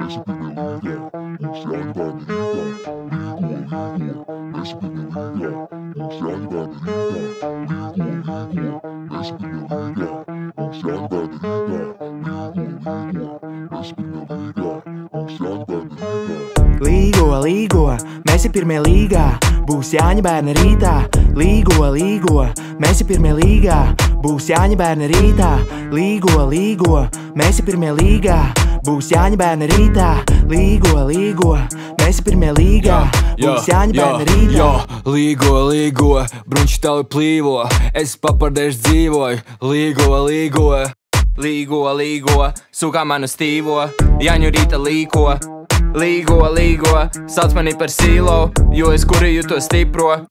mēs ir pirmie līgā, mums Jāņu bērni Rīgā, līgo, mēs ir pirmie līgā, mums Jāņu bērni Rīgā, līgo, mēs ir pirmie līgā, mums Jāņu bērni Rīgā, līgo, mēs ir pirmie līgā, mums Jāņu bērni Rīgā. Līgo, mēs ir pirmie līgā, būs Jāņa bērni rītā. Līgo, mēs ir pirmie līgā, būs Jāņa bērni rītā. Līgo, mēs ir pirmie līgā, būs Jāņa bērni rītā. Līgo, mēs ir pirmie līgā, būs Jāņa bērni rītā. Līgo, bruņš tavi plīvo, es papardēšu dzīvoju. Līgo, sukā manu stīvo, Jāņu rīta līko. Līgo, sauc mani par sīlo, jo es kuriju to stipro.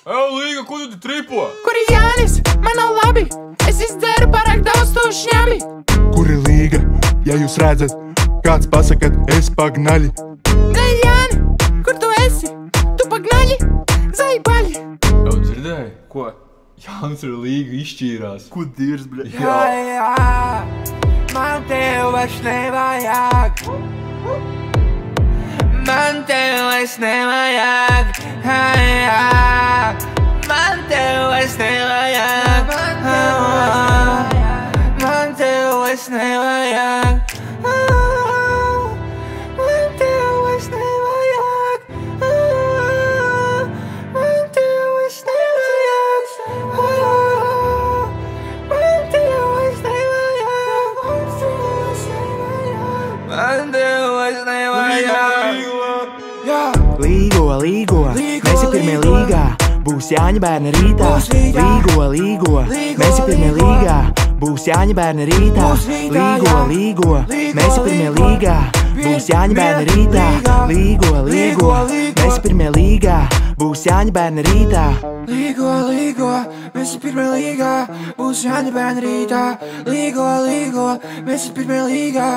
Līga, ko tu tripo? Kur ir Jānis? Man nav labi, es izdzēru pārāk daudz to šņami. Kur ir līga? Ja jūs redzat, kāds pasakat, es pagnaļi. Dēļ Jāni, kur tu esi? Tu pagnaļi? Zaibaļi. Jau dzirdēji? Ko? Jānis ar Līgu izšķīrās. Ko dirs, bļa? Jā, man tev vairs nevajag. Man tev vairs nevajag. Man tev vairs nevajag. Man tev vairs nevajag. Man tev vairs nevajag. Man tev vairs nevajag. Man tev vairs nevajag. Man tev vairs nevajag. Līgo, mēs ir pirmie līgā, būs Jāņa bērni rītā. Līgo, mēs ir pirmie līgā, būs Jāņa bērni rītā. Līgo, mēs ir pirmie līgā, būs Jāņa bērni rītā. Līgo, mēs ir pirmie līgā, būs Jāņa bērni rītā. Līgo, mēs ir pirmie līgā, būs Jāņa bērni rītā. Līgo, mēs ir pirmie līgā.